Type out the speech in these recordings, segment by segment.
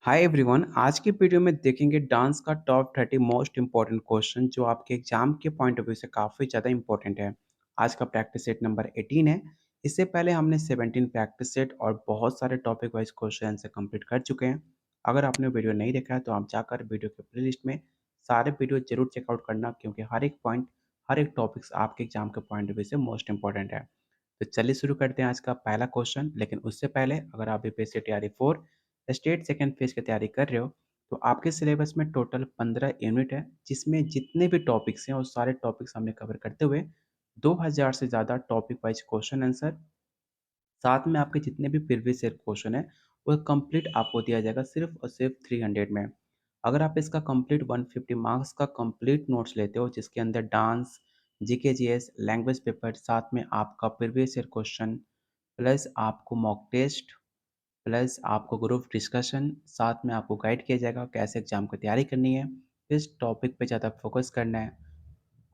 Hi everyone. आज की video में देखेंगे डांस का टॉप 30 मोस्ट इंपॉर्टेंट क्वेश्चन जो आपके एग्जाम के पॉइंट ऑफ व्यू से काफ़ी ज़्यादा इंपॉर्टेंट है। आज का प्रैक्टिस सेट नंबर 18 है। इससे पहले हमने 17 प्रैक्टिस सेट और बहुत सारे टॉपिक वाइज क्वेश्चन से कंप्लीट कर चुके हैं। अगर आपने वीडियो नहीं देखा है तो आप जाकर वीडियो के प्लेलिस्ट में सारे वीडियो जरूर चेकआउट करना, क्योंकि हर एक पॉइंट हर एक टॉपिक्स आपके एग्जाम के पॉइंट ऑफ व्यू से मोस्ट इंपॉर्टेंट है। तो चलिए शुरू करते हैं आज का पहला क्वेश्चन। लेकिन उससे पहले अगर आप UPSC TRE 4 state second phase की तैयारी कर रहे हो तो आपके सिलेबस में टोटल 15 यूनिट है, जिसमें जितने भी टॉपिक्स हैं वो सारे टॉपिक्स हमने कवर करते हुए 2000 से ज़्यादा टॉपिक वाइज क्वेश्चन आंसर, साथ में आपके जितने भी प्रीवियस ईयर क्वेश्चन है वो कंप्लीट आपको दिया जाएगा सिर्फ और सिर्फ 300 में। अगर आप इसका कंप्लीट 150 मार्क्स का कंप्लीट नोट्स लेते हो, जिसके अंदर dance, GK GS, language paper, साथ में आपका प्रीवियस ईयर क्वेश्चन, प्लस आपको मॉक टेस्ट, प्लस आपको ग्रुप डिस्कशन, साथ में आपको गाइड किया जाएगा कैसे एग्जाम की तैयारी करनी है, किस टॉपिक पे ज़्यादा फोकस करना है,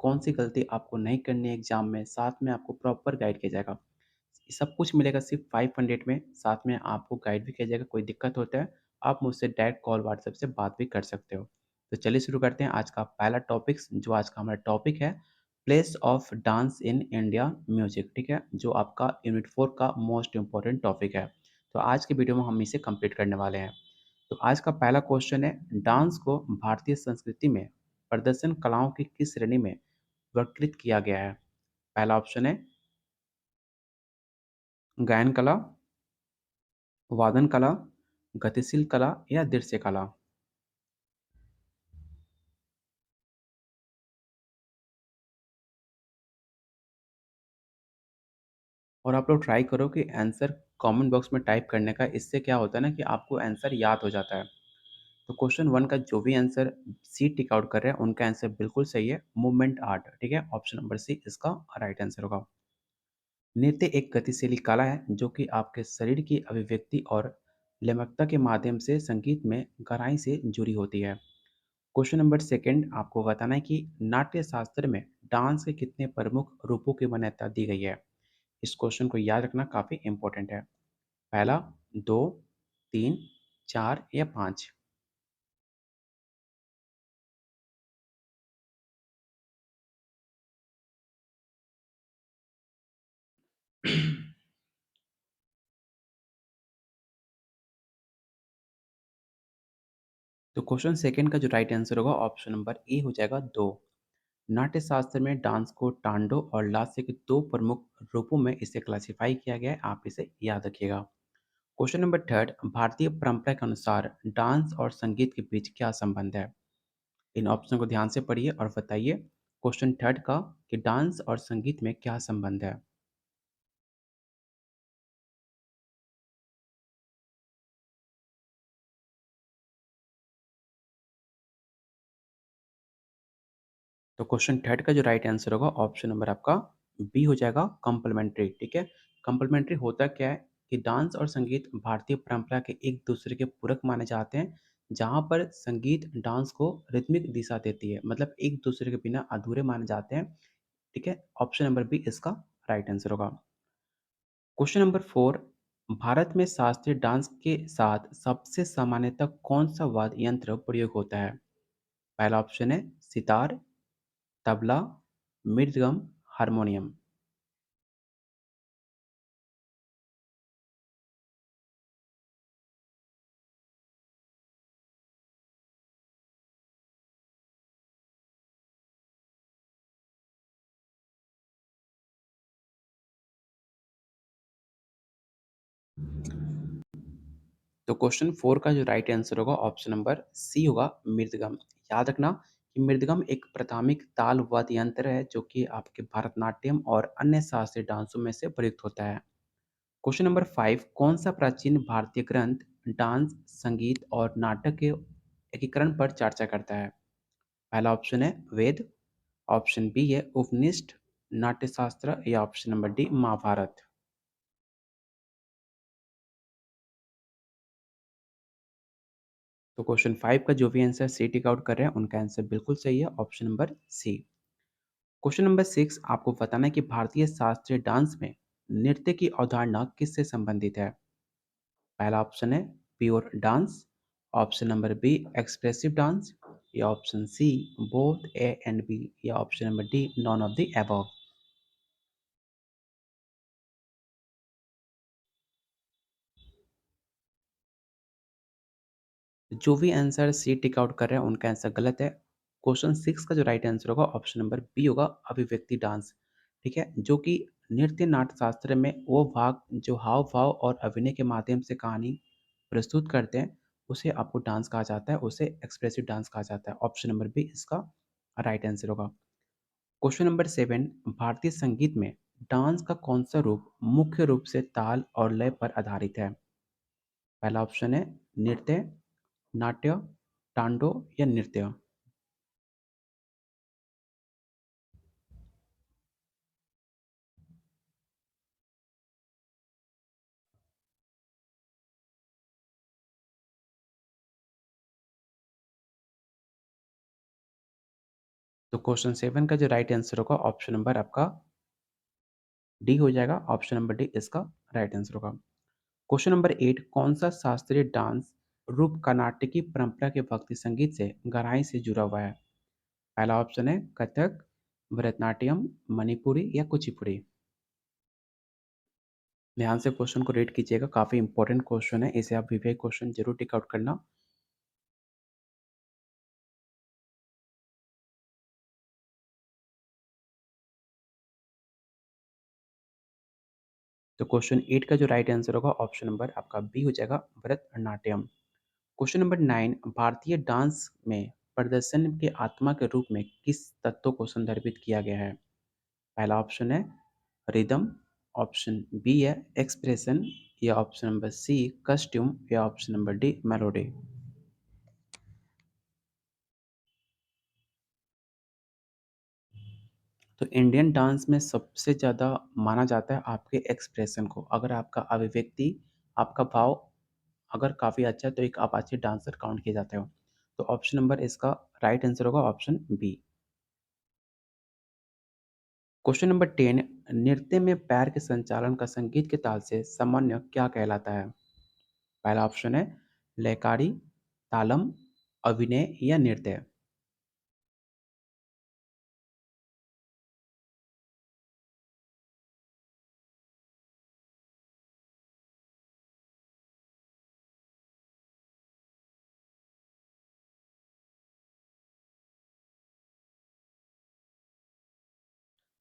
कौन सी गलती आपको नहीं करनी है एग्जाम में, साथ में आपको प्रॉपर गाइड किया जाएगा। ये सब कुछ मिलेगा सिर्फ 500 में, साथ में आपको गाइड भी किया जाएगा। कोई दिक्कत होता है आप मुझसे डायरेक्ट कॉल व्हाट्सएप से बात भी कर सकते हो। तो चलिए शुरू करते हैं आज का पहला टॉपिक। जो आज का हमारा टॉपिक है, place of dance in India music, ठीक है, जो आपका यूनिट 4 का मोस्ट इंपॉर्टेंट टॉपिक है। तो आज की वीडियो में हम इसे कंप्लीट करने वाले हैं। तो आज का पहला क्वेश्चन है, डांस को भारतीय संस्कृति में प्रदर्शन कलाओं की किस श्रेणी में वर्गीकृत किया गया है? पहला ऑप्शन है गायन कला, वादन कला, गतिशील कला या दृश्य कला। और आप लोग ट्राई करो कि आंसर कमेंट बॉक्स में टाइप करने का। इससे क्या होता है ना कि आपको आंसर याद हो जाता है। तो क्वेश्चन वन का जो भी आंसर सी टिक आउट कर रहे हैं उनका आंसर बिल्कुल सही है, मूवमेंट आर्ट, ठीक है। ऑप्शन नंबर सी इसका राइट आंसर होगा। नृत्य एक गतिशील कला है जो कि आपके शरीर की अभिव्यक्ति और लयमकता के माध्यम से संगीत में गहराई से जुड़ी होती है। क्वेश्चन नंबर सेकंड आपको बताना है कि नाट्य शास्त्र में डांस के कितने प्रमुख रूपों की मान्यता दी गई है? इस क्वेश्चन को याद रखना काफ़ी इंपॉर्टेंट है। पहला, दो, तीन, चार या पाँच। तो क्वेश्चन सेकंड का जो राइट आंसर होगा ऑप्शन नंबर ए हो जाएगा, दो। नाट्य शास्त्र में डांस को टांडो और लास्य के दो प्रमुख रूपों में इसे क्लासिफाई किया गया है, आप इसे याद रखिएगा। क्वेश्चन नंबर थर्ड, भारतीय परंपरा के अनुसार डांस और संगीत के बीच क्या संबंध है? इन ऑप्शन को ध्यान से पढ़िए और बताइए क्वेश्चन थर्ड का कि डांस और संगीत में क्या संबंध है। तो क्वेश्चन थर्ड का जो राइट आंसर होगा ऑप्शन नंबर आपका बी हो जाएगा, कॉम्प्लीमेंट्री, ठीक है। कॉम्प्लीमेंट्री होता क्या है कि डांस और संगीत भारतीय परंपरा के एक दूसरे के पूरक माने जाते हैं, जहाँ पर संगीत डांस को रिथमिक दिशा देती है, मतलब एक दूसरे के बिना अधूरे माने जाते हैं, ठीक है। ऑप्शन नंबर बी इसका राइट आंसर होगा। क्वेश्चन नंबर फोर, भारत में शास्त्रीय डांस के साथ सबसे सामान्यतः कौन सा वाद्य यंत्र प्रयोग होता है? पहला ऑप्शन है सितार, तबला, मृदगम, हारमोनियम। तो क्वेश्चन फोर का जो राइट आंसर होगा ऑप्शन नंबर सी होगा, मृदगम। याद रखना कि मृदगम एक प्राथमिक ताल वाद्य यंत्र है जो कि आपके भरतनाट्यम और अन्य शास्त्रीय डांसों में से प्रयुक्त होता है। क्वेश्चन नंबर फाइव, कौन सा प्राचीन भारतीय ग्रंथ डांस, संगीत और नाटक के एकीकरण पर चर्चा करता है? पहला ऑप्शन है वेद, ऑप्शन बी है उपनिषद, नाट्यशास्त्र या ऑप्शन नंबर डी महाभारत। तो क्वेश्चन फाइव का जो भी आंसर सी टिक आउट कर रहे हैं उनका आंसर बिल्कुल सही है, option number C. Question number six आपको बताना है कि भारतीय शास्त्रीय डांस में नृत्य की अवधारणा किससे संबंधित है? पहला ऑप्शन है pure dance, option number B expressive dance, या option C both A and B, या option number D none of the above. जो भी आंसर सी टिक आउट कर रहे हैं उनका आंसर गलत है। क्वेश्चन 6 का जो राइट आंसर होगा ऑप्शन नंबर बी होगा, अभिव्यक्ति डांस। ठीक है, जो कि नृत्य नाट्य शास्त्र में वो भाग जो हाव भाव और अभिनय के माध्यम से कहानी प्रस्तुत करते हैं, उसे आपको डांस कहा जाता है, उसे एक्सप्रेसिव डांस कहा जाता है। ऑप्शन नंबर बी इसका राइट आंसर होगा। क्वेश्चन नंबर 7, भारतीय संगीत में डांस का कौन सा रूप मुख्य रूप से ताल और लय पर आधारित है? पहला ऑप्शन है नृत्य, नाट्य, तांडो या नृत्य। तो क्वेश्चन 7 का जो राइट आंसर होगा ऑप्शन नंबर आपका डी हो जाएगा। ऑप्शन नंबर डी इसका राइट आंसर होगा। क्वेश्चन नंबर 8, कौन सा शास्त्रीय डांस रूप कर्नाटकी परंपरा के भक्ति संगीत से गहराई से जुड़ा हुआ है? पहला ऑप्शन है कथक, भरतनाट्यम, मणिपुरी या कुचिपुड़ी। ध्यान से क्वेश्चन को रीड कीजिएगा, काफी इंपॉर्टेंट क्वेश्चन है, इसे आप विवेक क्वेश्चन जरूर टिक आउट करना। तो क्वेश्चन 8 का जो राइट आंसर होगा ऑप्शन नंबर आपका बी हो जाएगा, भरतनाट्यम। क्वेश्चन नंबर 9, भारतीय डांस में प्रदर्शन के आत्मा के रूप में किस तत्व को संदर्भित किया गया है? पहला ऑप्शन है रिदम, ऑप्शन बी है एक्सप्रेशन, या ऑप्शन नंबर सी कस्ट्यूम, या ऑप्शन नंबर डी मेलोडी। तो इंडियन डांस में सबसे ज़्यादा माना जाता है आपके एक्सप्रेशन को। अगर आपका अभिव्यक्ति, आपका भाव अगर काफ़ी अच्छा है तो एक आप अच्छे डांसर काउंट किए जाते हो। तो ऑप्शन नंबर इसका राइट आंसर होगा ऑप्शन बी। क्वेश्चन नंबर 10, नृत्य में पैर के संचालन का संगीत के ताल से सामान्य क्या कहलाता है? पहला ऑप्शन है लयकारी, तालम, अभिनय या नृत्य।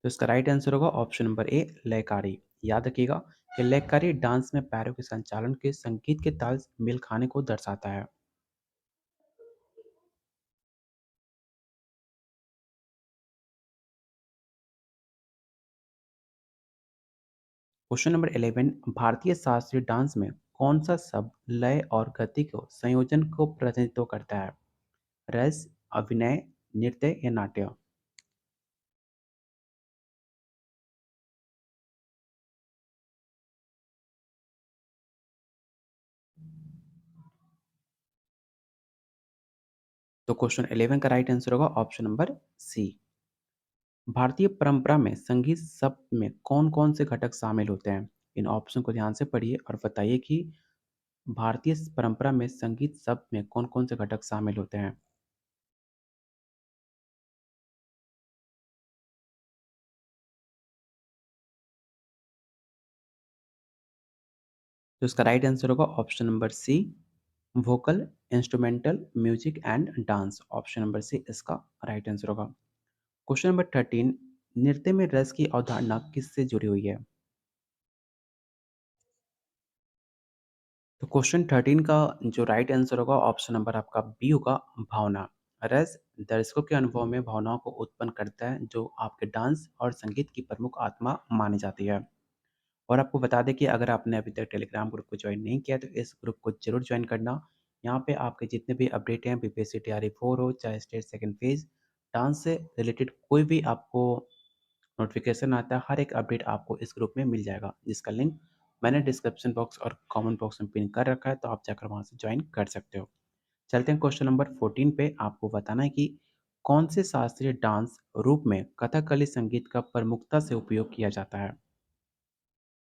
तो इसका राइट आंसर होगा ऑप्शन नंबर ए लयकारी। याद रखिएगा कि लयकारी डांस में पैरों के संचालन के संगीत के ताल से मेल खाने को दर्शाता है। क्वेश्चन नंबर 11, भारतीय शास्त्रीय डांस में कौन सा शब्द लय और गति को संयोजन को प्रतिनिधित्व करता है? रस, अभिनय, नृत्य या नाट्य। तो क्वेश्चन 11 का राइट आंसर होगा ऑप्शन नंबर सी। भारतीय परंपरा में संगीत शब्द में कौन कौन से घटक शामिल होते हैं? इन ऑप्शन को ध्यान से पढ़िए और बताइए कि भारतीय परंपरा में संगीत शब्द में कौन कौन से घटक शामिल होते हैं। तो इसका राइट आंसर होगा option number C vocal, instrumental, music and dance. Option number C इसका राइट आंसर होगा। क्वेश्चन नंबर 13, नृत्य में रस की अवधारणा किससे जुड़ी हुई है? तो क्वेश्चन 13 का जो राइट आंसर होगा ऑप्शन नंबर आपका बी होगा, भावना। रस दर्शकों के अनुभव में भावनाओं को उत्पन्न करता है, जो आपके डांस और संगीत की प्रमुख आत्मा मानी जाती है। और आपको बता दें कि अगर आपने अभी तक टेलीग्राम ग्रुप को ज्वाइन नहीं किया तो इस ग्रुप को जरूर ज्वाइन करना। यहाँ पे आपके जितने भी अपडेट हैं, बीपीएससी तैयारी 4 हो चाहे स्टेट सेकंड फेज, डांस से रिलेटेड कोई भी आपको नोटिफिकेशन आता है, हर एक अपडेट आपको इस ग्रुप में मिल जाएगा, जिसका लिंक मैंने डिस्क्रिप्शन बॉक्स और कमेंट बॉक्स में पिन कर रखा है, तो आप जाकर वहाँ से ज्वाइन कर सकते हो। चलते हैं क्वेश्चन नंबर 14 पे। आपको बताना है कि कौन से शास्त्रीय डांस रूप में कथकली संगीत का प्रमुखता से उपयोग किया जाता है?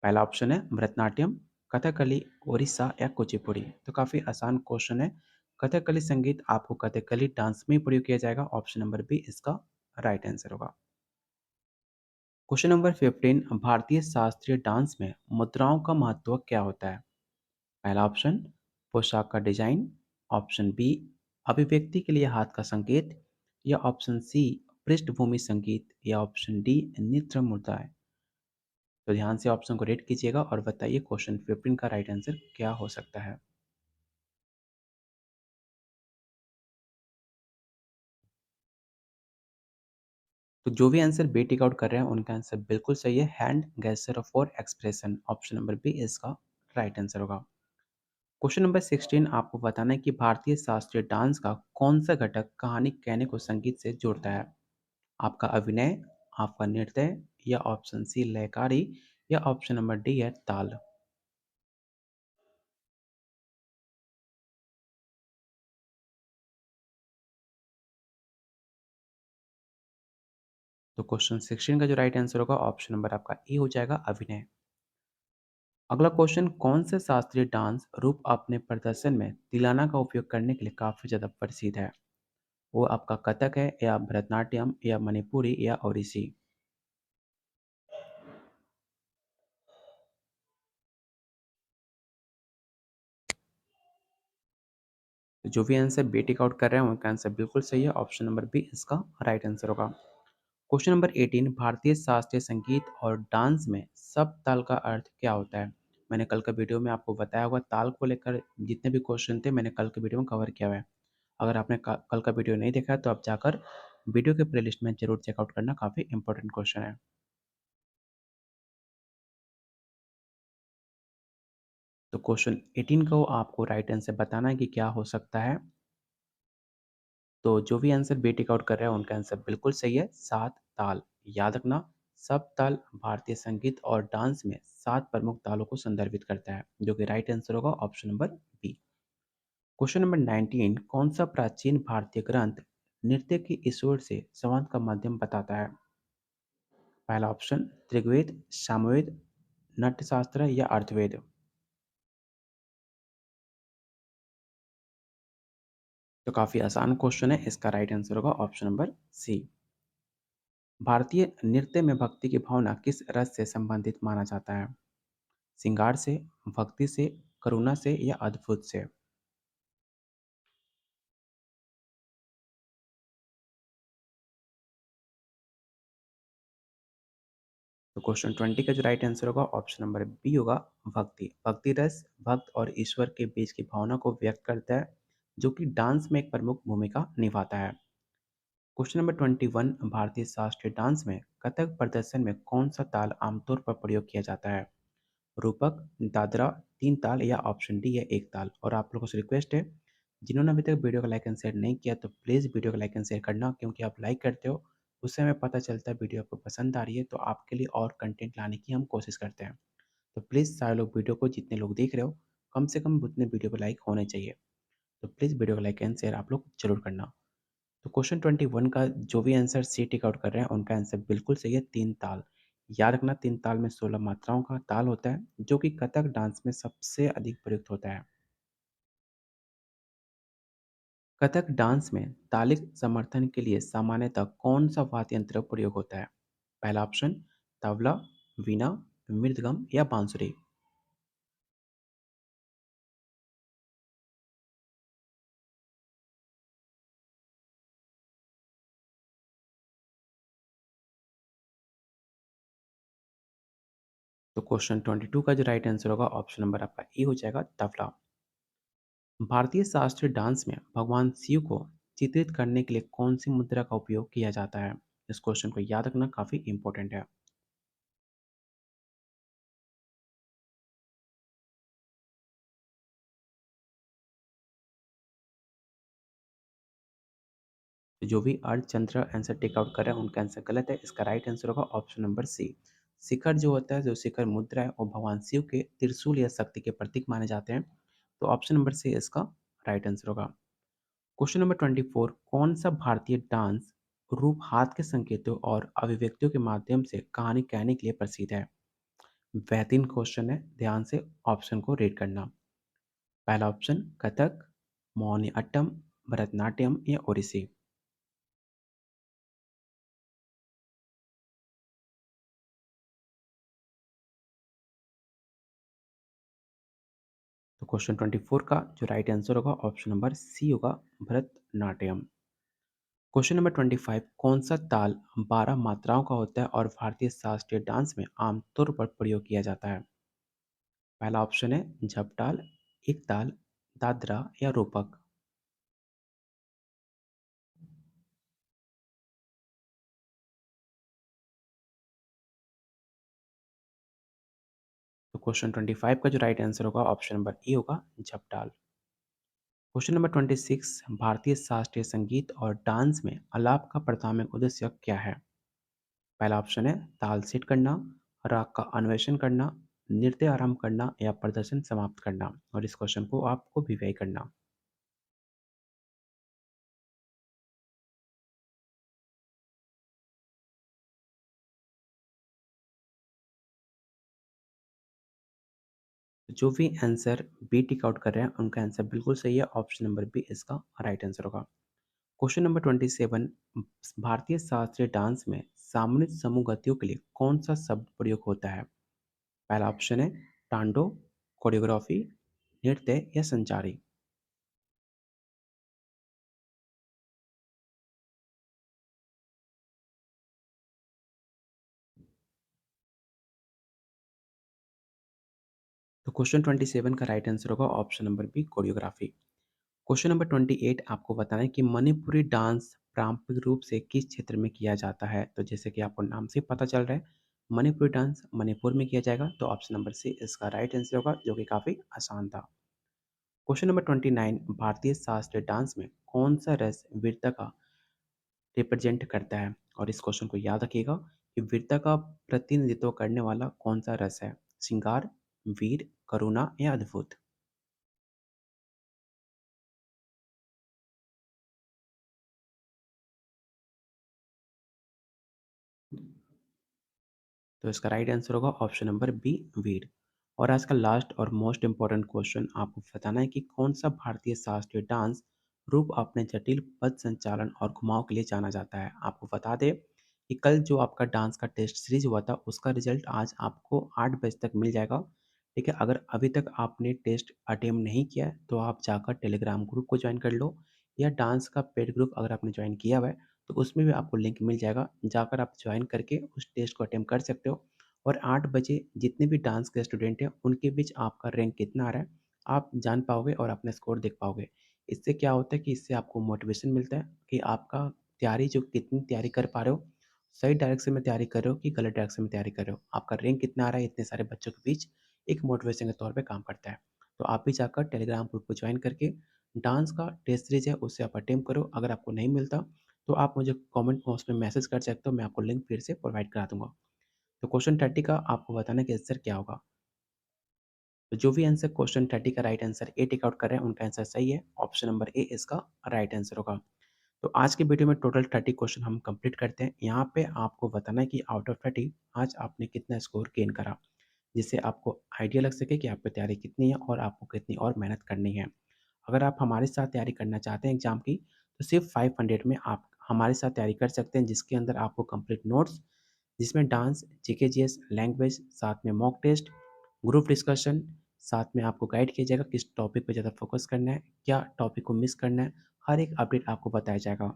पहला ऑप्शन है भरतनाट्यम, कथकली, ओडिशा या कुचिपुड़ी। तो काफ़ी आसान क्वेश्चन है। कथकली संगीत आपको कथकली डांस में ही प्रयोग किया जाएगा। ऑप्शन नंबर बी इसका राइट आंसर होगा। क्वेश्चन नंबर 15, भारतीय शास्त्रीय डांस में मुद्राओं का महत्व क्या होता है? पहला ऑप्शन पोशाक का डिजाइन, ऑप्शन बी अभिव्यक्ति के लिए हाथ का संकेत, या ऑप्शन सी पृष्ठभूमि संगीत, या ऑप्शन डी नृत्य मुद्राएं। तो ध्यान से ऑप्शन को रेड कीजिएगा और बताइए क्वेश्चन 15 का राइट आंसर क्या हो सकता है। तो जो भी आंसर बी टिक आउट कर रहे हैं उनका आंसर बिल्कुल सही है। Hand gesture for expression, option number B इसका राइट आंसर होगा। क्वेश्चन नंबर 16, आपको बताना है कि भारतीय शास्त्रीय डांस का कौन सा घटक कहानी कहने को संगीत से जोड़ता है? आपका अभिनय, आपका नृत्य, या ऑप्शन सी लयकारी, या ऑप्शन नंबर डी है ताल। तो क्वेश्चन 16 का जो राइट आंसर होगा ऑप्शन नंबर आपका ए हो जाएगा, अभिनय। अगला क्वेश्चन, कौन से शास्त्रीय डांस रूप अपने प्रदर्शन में तिलाना का उपयोग करने के लिए काफी ज्यादा प्रसिद्ध है? वो आपका कथक है, या भरतनाट्यम, या मणिपुरी, या ओडिसी। तो जो भी आंसर बी टिक आउट कर रहे हैं उनका आंसर बिल्कुल सही है। ऑप्शन नंबर बी इसका राइट आंसर होगा। क्वेश्चन नंबर 18, भारतीय शास्त्रीय संगीत और डांस में सब ताल का अर्थ क्या होता है? मैंने कल का वीडियो में आपको बताया होगा, ताल को लेकर जितने भी क्वेश्चन थे मैंने कल के वीडियो में कवर किया हुआ है। अगर आपने कल का वीडियो नहीं देखा है तो आप जाकर वीडियो के प्लेलिस्ट में जरूर चेकआउट करना, काफ़ी इंपॉर्टेंट क्वेश्चन है। तो क्वेश्चन 18 को आपको राइट आंसर बताना है कि क्या हो सकता है। तो जो भी आंसर बी टिक आउट कर रहे हैं उनका आंसर बिल्कुल सही है, सात ताल। याद रखना, सब ताल भारतीय संगीत और डांस में सात प्रमुख तालों को संदर्भित करता है, जो कि राइट आंसर होगा option number B. Question number 19, कौन सा प्राचीन भारतीय ग्रंथ नृत्य के ईश्वर से संवाद का माध्यम बताता है? पहला ऑप्शन ऋग्वेद, सामवेद, नाट्यशास्त्र, या अर्थवेद। तो काफी आसान क्वेश्चन है, इसका राइट आंसर होगा ऑप्शन नंबर सी। भारतीय नृत्य में भक्ति की भावना किस रस से संबंधित माना जाता है? श्रृंगार से, भक्ति से, करुणा से, या अद्भुत से। तो क्वेश्चन 20 का जो राइट आंसर होगा ऑप्शन नंबर बी होगा, भक्ति। भक्ति रस भक्त और ईश्वर के बीच की भावना को व्यक्त करता है, जो कि डांस में एक प्रमुख भूमिका निभाता है। क्वेश्चन नंबर 21, भारतीय शास्त्रीय डांस में कथक प्रदर्शन में कौन सा ताल आमतौर पर प्रयोग किया जाता है? रूपक, दादरा, तीन ताल, या ऑप्शन डी है एक ताल। और आप लोगों से रिक्वेस्ट है, जिन्होंने अभी तक वीडियो को लाइक एंड शेयर नहीं किया तो प्लीज़ वीडियो को लाइक एंड शेयर करना, क्योंकि आप लाइक करते हो उससे हमें पता चलता है वीडियो आपको पसंद आ रही है, तो आपके लिए और कंटेंट लाने की हम कोशिश करते हैं। तो प्लीज़ सारे लोग वीडियो को, जितने लोग देख रहे हो कम से कम उतने वीडियो को लाइक होने चाहिए। तो प्लीज़ वीडियो को लाइक एंड शेयर आप लोग जरूर करना। तो क्वेश्चन 21 का जो भी आंसर सी टिक आउट कर रहे हैं उनका आंसर बिल्कुल सही है, तीन ताल। याद रखना, तीन ताल में 16 मात्राओं का ताल होता है, जो कि कथक डांस में सबसे अधिक प्रयुक्त होता है। कथक डांस में तालिक समर्थन के लिए सामान्यतः कौन सा वाद्य यंत्र प्रयोग होता है? पहला ऑप्शन तबला, वीणा, मृदगम, या बांसुरी। तो क्वेश्चन 22 का जो राइट आंसर होगा ऑप्शन नंबर आपका ए हो जाएगा, तबला। भारतीय शास्त्रीय डांस में भगवान शिव को चित्रित करने के लिए कौन सी मुद्रा का उपयोग किया जाता है? इस क्वेश्चन को याद रखना, काफी इंपॉर्टेंट है। तो जो भी अर्धचंद्र आंसर टेक आउट कर रहे हैं उनका आंसर गलत है, इसका राइट आंसर होगा ऑप्शन नंबर सी। शिखर जो होता है, जो शिखर मुद्रा है, वो भगवान शिव के त्रिशूल या शक्ति के प्रतीक माने जाते हैं। तो ऑप्शन नंबर सी इसका राइट आंसर होगा। क्वेश्चन नंबर 24, कौन सा भारतीय डांस रूप हाथ के संकेतों और अभिव्यक्तियों के माध्यम से कहानी कहने के लिए प्रसिद्ध है? बेहतरीन क्वेश्चन है, ध्यान से ऑप्शन को रीड करना। पहला ऑप्शन कथक, मोहिनीअट्टम, भरतनाट्यम या ओडिसी? तो क्वेश्चन 24 का जो राइट आंसर होगा ऑप्शन नंबर सी होगा, भरतनाट्यम। क्वेश्चन नंबर 25, कौन सा ताल 12 मात्राओं का होता है और भारतीय शास्त्रीय डांस में आमतौर पर प्रयोग किया जाता है? पहला ऑप्शन है झपताल, एकताल, दादरा या रूपक। तो क्वेश्चन 25 का जो राइट आंसर होगा ऑप्शन नंबर ए होगा, झपताल। क्वेश्चन नंबर 26, भारतीय शास्त्रीय संगीत और डांस में आलाप का प्राथमिक उद्देश्य क्या है? पहला ऑप्शन है ताल सेट करना, राग का अन्वेषण करना, नृत्य आरंभ करना या प्रदर्शन समाप्त करना। और इस क्वेश्चन को आपको विवेक करना। जो भी आंसर बी टिक आउट कर रहे हैं उनका आंसर बिल्कुल सही है, ऑप्शन नंबर बी इसका राइट आंसर होगा। क्वेश्चन नंबर 27, भारतीय शास्त्रीय डांस में सामूहिक समूह गतियों के लिए कौन सा शब्द प्रयोग होता है? पहला ऑप्शन है टांडो, कोरियोग्राफी, नृत्य या संचारी। तो क्वेश्चन 27 का राइट आंसर होगा option number B, choreography. Question number 28, आपको बताना है कि मणिपुरी डांस पारंपरिक रूप से किस क्षेत्र में किया जाता है? तो जैसे कि आपको नाम से पता चल रहा है, मणिपुरी डांस मणिपुर में किया जाएगा, तो ऑप्शन नंबर सी इसका राइट आंसर होगा, जो कि काफी आसान था। क्वेश्चन नंबर 29, भारतीय शास्त्रीय डांस में कौन सा रस वीरता का रिप्रेजेंट करता है? और इस क्वेश्चन को याद रखिएगा कि वीरता का प्रतिनिधित्व करने वाला कौन सा रस है? श्रृंगार, वीर, करुणा या अद्भुत। तो इसका राइट आंसर होगा ऑप्शन नंबर बी, वीर। और आज का लास्ट और मोस्ट इंपॉर्टेंट क्वेश्चन आपको बताना है कि कौन सा भारतीय शास्त्रीय डांस रूप अपने जटिल पद संचालन और घुमाव के लिए जाना जाता है? आपको बता दें कि कल जो आपका डांस का टेस्ट सीरीज हुआ था उसका रिजल्ट आज आपको 8 बजे तक मिल जाएगा। ठीक है, अगर अभी तक आपने टेस्ट अटेम्प्ट नहीं किया है तो आप जाकर टेलीग्राम ग्रुप को ज्वाइन कर लो, या डांस का पेड ग्रुप अगर आपने ज्वाइन किया हुआ है तो उसमें भी आपको लिंक मिल जाएगा, जाकर आप ज्वाइन करके उस टेस्ट को अटेम्प्ट कर सकते हो। और 8 बजे जितने भी डांस के स्टूडेंट हैं उनके बीच आपका रैंक कितना आ रहा है आप जान पाओगे और अपना स्कोर देख पाओगे। इससे क्या होता है कि इससे आपको मोटिवेशन मिलता है कि आपका तैयारी जो कितनी तैयारी कर पा रहे हो, सही डायरेक्शन में तैयारी कर रहे हो कि गलत डायरेक्शन में तैयारी कर रहे हो, आपका रैंक कितना आ रहा है इतने सारे बच्चों के बीच, एक मोटिवेशन के तौर पे काम करता है। तो आप भी जाकर टेलीग्राम ग्रुप को ज्वाइन करके डांस का टेस्ट सीरीज है उससे आप अटेम्प्ट करो। अगर आपको नहीं मिलता तो आप मुझे कमेंट बॉक्स में मैसेज कर सकते हो, मैं आपको लिंक फिर से प्रोवाइड करा दूँगा। तो क्वेश्चन 30 का आपको बताना है कि आंसर क्या होगा? तो जो भी आंसर क्वेश्चन 30 का right answer A tick out कर रहे हैं उनका आंसर सही है, ऑप्शन नंबर ए इसका राइट आंसर होगा। तो आज के वीडियो में टोटल 30 क्वेश्चन हम कंप्लीट करते हैं। यहाँ पे आपको बताना है कि आउट ऑफ 30 आज आपने कितना स्कोर गेन करा, जिससे आपको आइडिया लग सके कि आपकी तैयारी कितनी है और आपको कितनी और मेहनत करनी है। अगर आप हमारे साथ तैयारी करना चाहते हैं एग्ज़ाम की, तो सिर्फ़ 500 में आप हमारे साथ तैयारी कर सकते हैं, जिसके अंदर आपको कंप्लीट नोट्स, जिसमें डांस, जीके, जीएस, लैंग्वेज, साथ में मॉक टेस्ट, ग्रुप डिस्कशन, साथ में आपको गाइड किया जाएगा किस टॉपिक पे ज़्यादा फोकस करना है, क्या टॉपिक को मिस करना है, हर एक अपडेट आपको बताया जाएगा।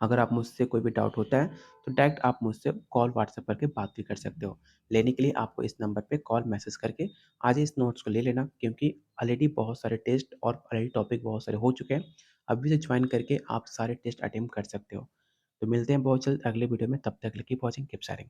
अगर आप मुझसे कोई भी डाउट होता है, तो डायरेक्ट आप मुझसे कॉल, व्हाट्सएप करके बात भी कर सकते हो। लेने के लिए आपको इस नंबर पे कॉल, मैसेज करके आज ही इस नोट्स को ले लेना, क्योंकि ऑलरेडी बहुत सारे टेस्ट और ऑलरेडी टॉपिक बहुत सारे हो चुके हैं। अभी से ज्वाइन करके आप सारे टेस्ट अटेम्प्ट कर सकते हो। तो मिलते हैं बहुत जल्द अगले वीडियो में, तब तक के लिए कीप वॉचिंग, कीप शेयरिंग।